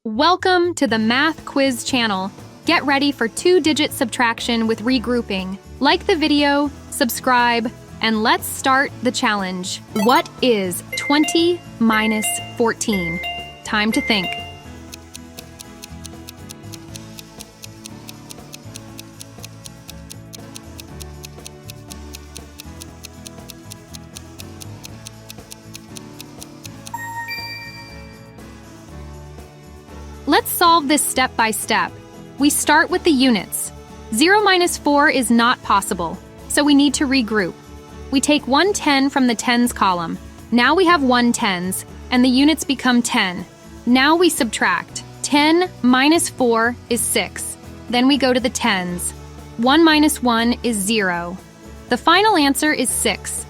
Welcome to the Math Quiz channel. Get ready for two-digit subtraction with regrouping. Like the video, subscribe, and let's start the challenge. What is 20 minus 14? Time to think. Let's solve this step by step. We start with the units. 0 minus 4 is not possible, so we need to regroup. We take one 10 from the tens column. Now we have one tens, and the units become 10. Now we subtract. 10 minus 4 is 6. Then we go to the tens. 1 minus 1 is 0. The final answer is 6.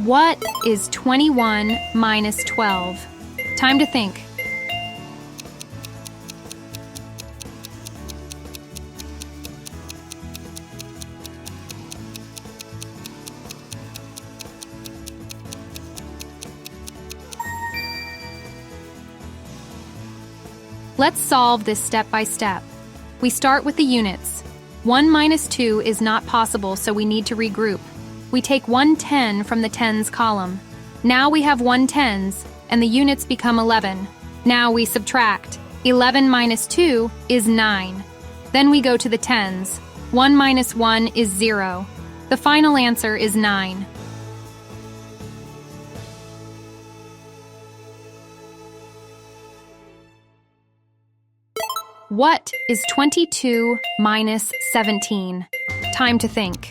What is 21 minus 12? Time to think. Let's solve this step by step. We start with the units. 1 minus 2 is not possible, so we need to regroup. We take one 10 from the tens column. Now we have one tens, and the units become 11. Now we subtract. 11 minus 2 is 9. Then we go to the tens. 1 minus 1 is 0. The final answer is 9. What is 22 minus 17? Time to think.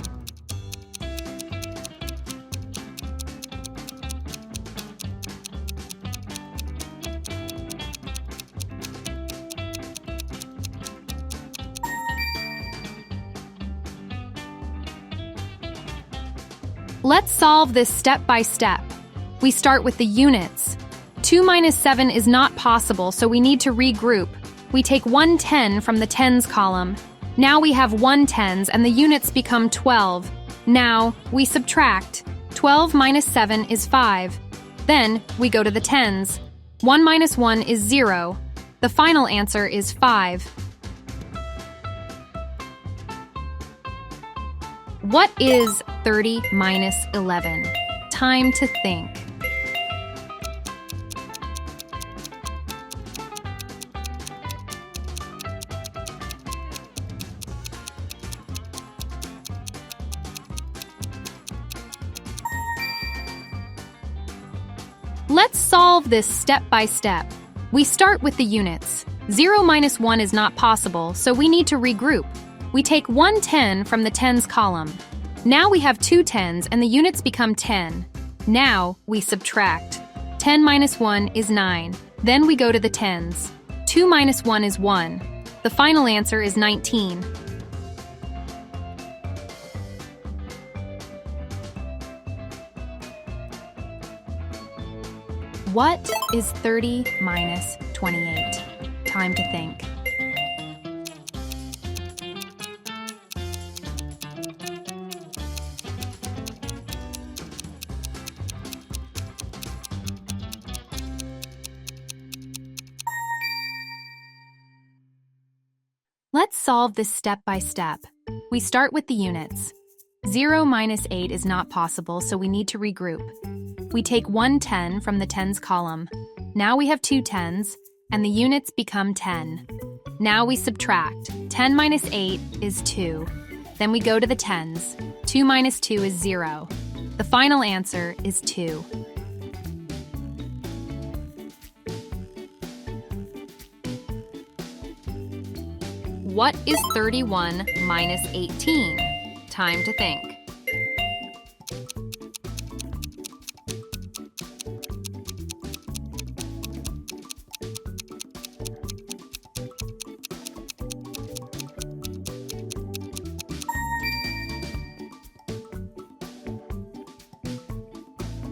Let's solve this step by step. We start with the units. 2 minus 7 is not possible, so we need to regroup. We take one 10 from the tens column. Now we have one tens, and the units become 12. Now we subtract. 12 minus 7 is 5. Then we go to the tens. 1 minus 1 is 0. The final answer is 5. What is 30 minus 11? Time to think. Let's solve this step by step. We start with the units. 0 minus 1 is not possible, so we need to regroup. We take one 10 from the tens column. Now we have two tens, and the units become 10. Now we subtract. 10 minus 1 is 9. Then we go to the tens. 2 minus 1 is 1. The final answer is 19. What is 30 minus 28? Time to think. Let's solve this step by step. We start with the units. 0 minus 8 is not possible, so we need to regroup. We take one 10 from the tens column. Now we have two tens, and the units become 10. Now we subtract. 10 minus 8 is 2. Then we go to the tens. 2 minus 2 is 0. The final answer is 2. What is 31 minus 18? Time to think.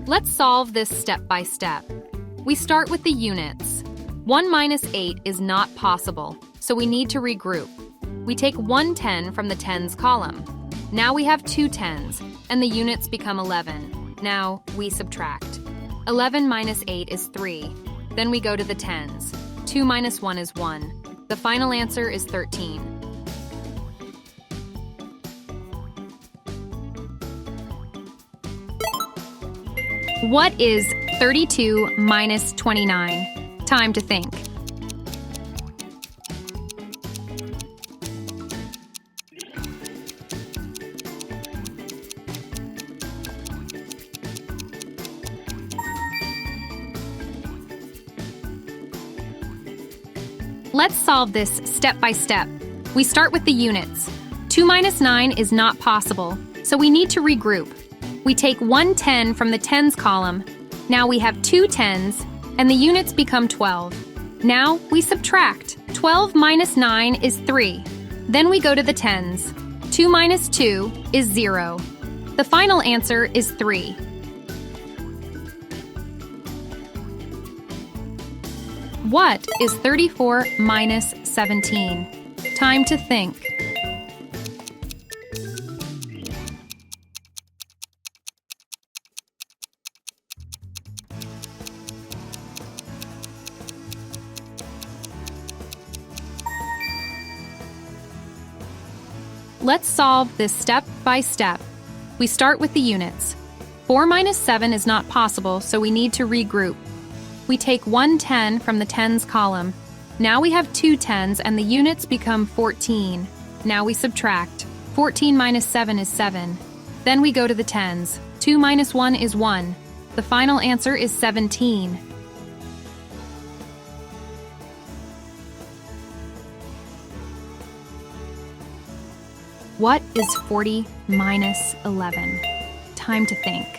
Let's solve this step by step. We start with the units. 1 minus 8 is not possible, so we need to regroup. We take one 10 from the tens column. Now we have 2 tens, and the units become 11. Now we subtract. 11 minus 8 is 3. Then we go to the tens. 2 minus 1 is 1. The final answer is 13. What is 32 minus 29? Time to think. Let's solve this step by step. We start with the units. 2 minus 9 is not possible, so we need to regroup. We take 1 10 from the tens column. Now we have 2 tens, and the units become 12. Now we subtract. 12 minus 9 is 3. Then we go to the tens. 2 minus 2 is 0. The final answer is 3. What is 34 minus 17? Time to think. Let's solve this step by step. We start with the units. 4 minus 7 is not possible, so we need to regroup. We take 1 10 from the tens column. Now we have 2 tens, and the units become 14. Now we subtract. 14 minus 7 is 7. Then we go to the tens. 2 minus 1 is 1. The final answer is 17. What is 40 minus 11? Time to think.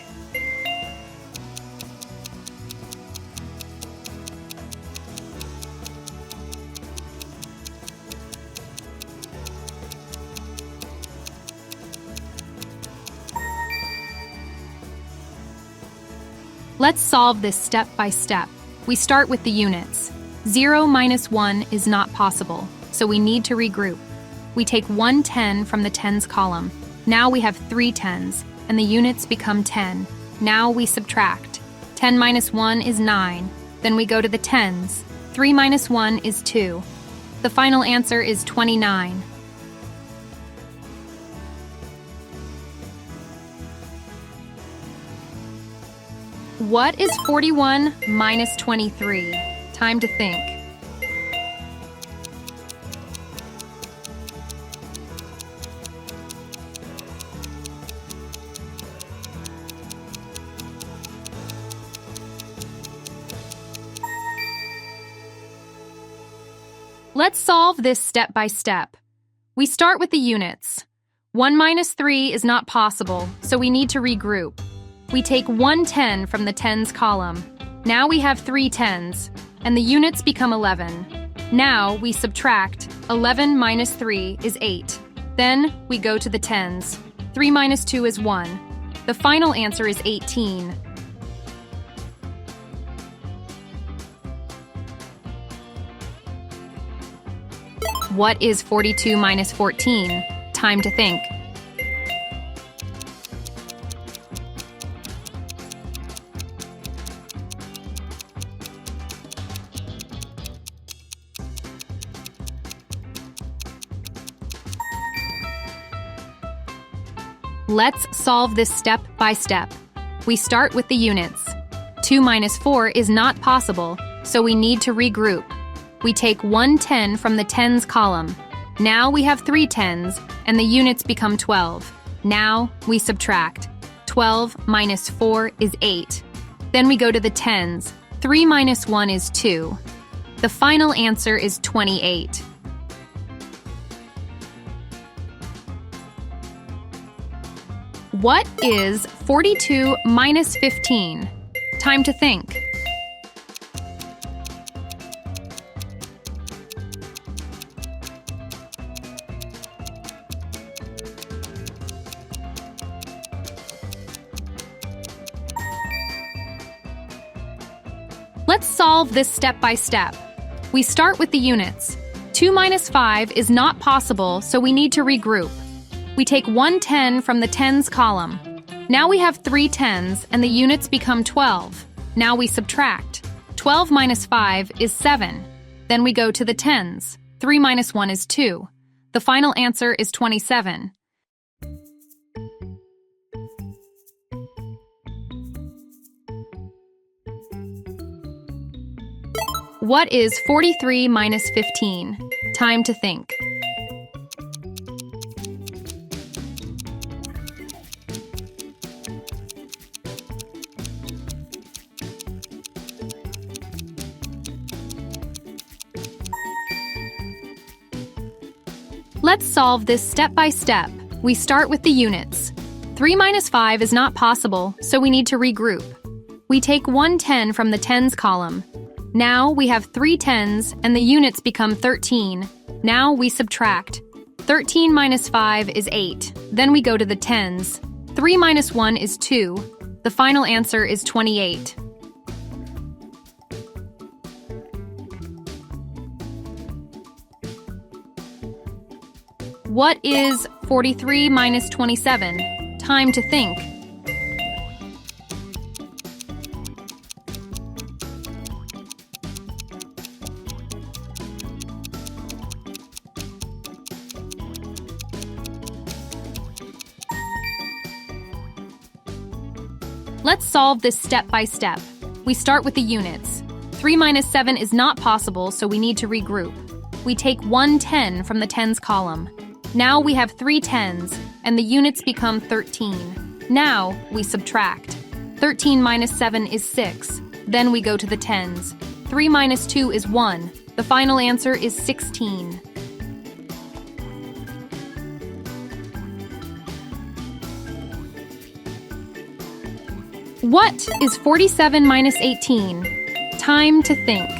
Let's solve this step by step. We start with the units. 0 minus 1 is not possible, so we need to regroup. We take 1 10 from the tens column. Now we have 3 tens, and the units become 10. Now we subtract. 10 minus 1 is 9. Then we go to the tens. 3 minus 1 is 2. The final answer is 29. What is 41 minus 23? Time to think. Let's solve this step by step. We start with the units. 1 minus 3 is not possible, so we need to regroup. We take 1 10 from the tens column. Now we have 3 tens, and the units become 11. Now we subtract. 11 minus 3 is 8. Then we go to the tens. 3 minus 2 is 1. The final answer is 18. What is 42 minus 14? Time to think. Let's solve this step by step. We start with the units. 2 minus 4 is not possible, so we need to regroup. We take 1 10 from the tens column. Now we have 3 tens, and the units become 12. Now we subtract. 12 minus 4 is 8. Then we go to the tens. 3 minus 1 is 2. The final answer is 28. What is 42 minus 15? Time to think. Let's solve this step by step. We start with the units. 2 minus 5 is not possible, so we need to regroup. We take one 10 from the tens column. Now we have 3 tens, and the units become 12. Now we subtract. 12 minus 5 is 7. Then we go to the tens. 3 minus 1 is 2. The final answer is 27. What is 43 minus 15? Time to think. Let's solve this step by step. We start with the units. 3 minus 5 is not possible, so we need to regroup. We take one 10 from the tens column. Now we have 3 tens, and the units become 13. Now we subtract. 13 minus 5 is 8. Then we go to the tens. 3 minus 1 is 2. The final answer is 28. What is 43 minus 27? Time to think. Let's solve this step by step. We start with the units. 3 minus 7 is not possible, so we need to regroup. We take one 10 from the tens column. Now we have 3 tens, and the units become 13. Now we subtract. 13 minus 7 is 6. Then we go to the tens. 3 minus 2 is 1. The final answer is 16. What is 47 minus 18? Time to think.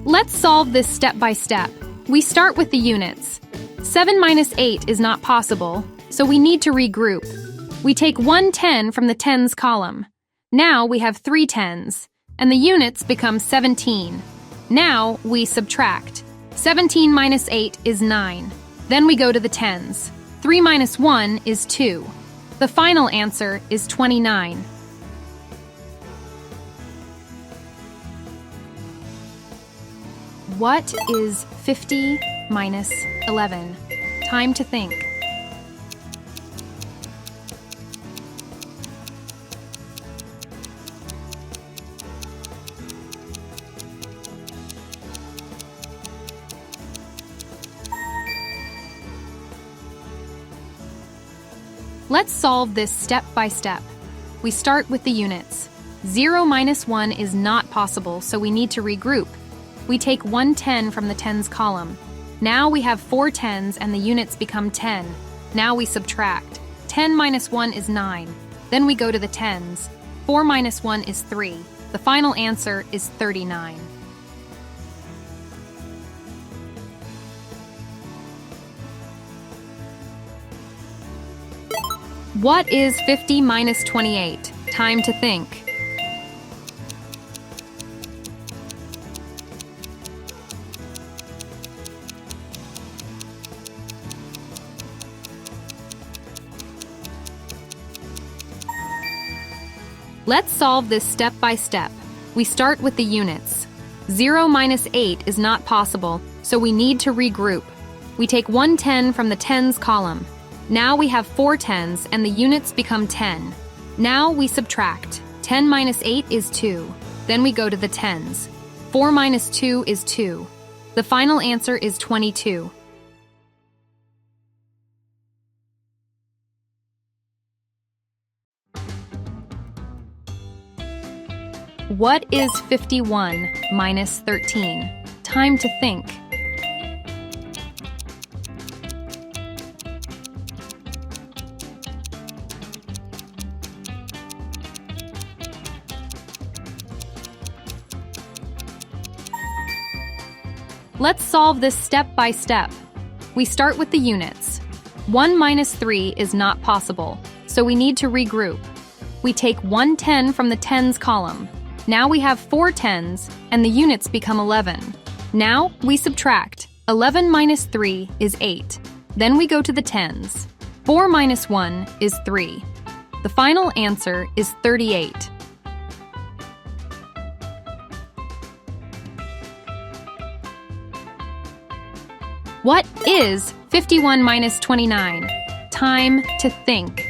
Let's solve this step by step. We start with the units. 7 minus 8 is not possible, so we need to regroup. We take one 10 from the tens column. Now we have 3 tens, and the units become 17. Now we subtract. 17 minus 8 is 9. Then we go to the tens. 3 minus 1 is 2. The final answer is 29. What is 50 minus 11? Time to think. Let's solve this step by step. We start with the units. 0 minus 1 is not possible, so we need to regroup. We take one 10 from the tens column. Now we have 4 tens, and the units become 10. Now we subtract. 10 minus 1 is 9. Then we go to the tens. 4 minus 1 is 3. The final answer is 39. What is 50 minus 28? Time to think. Let's solve this step by step. We start with the units. 0 minus 8 is not possible, so we need to regroup. We take one 10 from the tens column. Now we have 4 tens, and the units become 10. Now we subtract. 10 minus 8 is 2. Then we go to the tens. 4 minus 2 is 2. The final answer is 22. What is 51 minus 13? Time to think. Let's solve this step by step. We start with the units. 1 minus 3 is not possible, so we need to regroup. We take 1 10 from the tens column. Now we have 4 tens, and the units become 11. Now we subtract. 11 minus 3 is 8. Then we go to the tens. 4 minus 1 is 3. The final answer is 38. What is 51 minus 29? Time to think.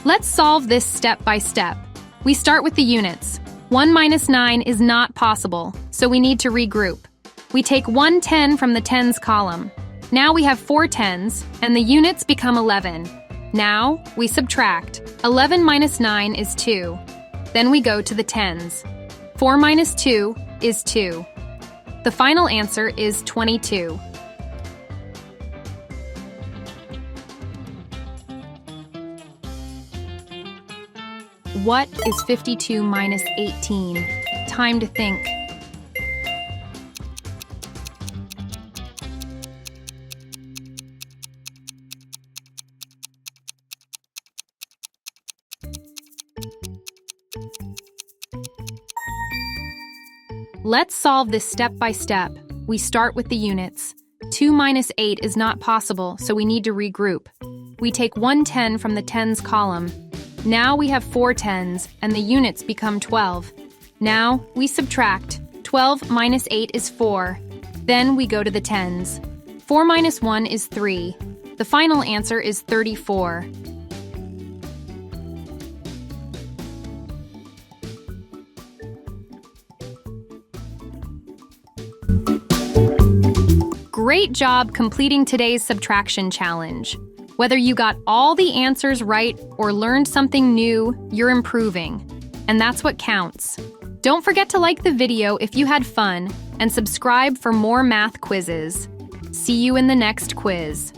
Let's solve this step by step. We start with the units. 1 minus 9 is not possible, so we need to regroup. We take 1 10 from the tens column. Now we have 4 tens, and the units become 11. Now we subtract. 11 minus 9 is 2. Then we go to the tens. 4 minus 2 is 2. The final answer is 22. What is 52 minus 18? Time to think. Let's solve this step by step. We start with the units. 2 minus 8 is not possible, so we need to regroup. We take 1 10 from the tens column. Now we have 4 tens, and the units become 12. Now we subtract. 12 minus 8 is 4. Then we go to the tens. 4 minus 1 is 3. The final answer is 34. Great job completing today's subtraction challenge. Whether you got all the answers right or learned something new, you're improving. And that's what counts. Don't forget to like the video if you had fun and subscribe for more math quizzes. See you in the next quiz.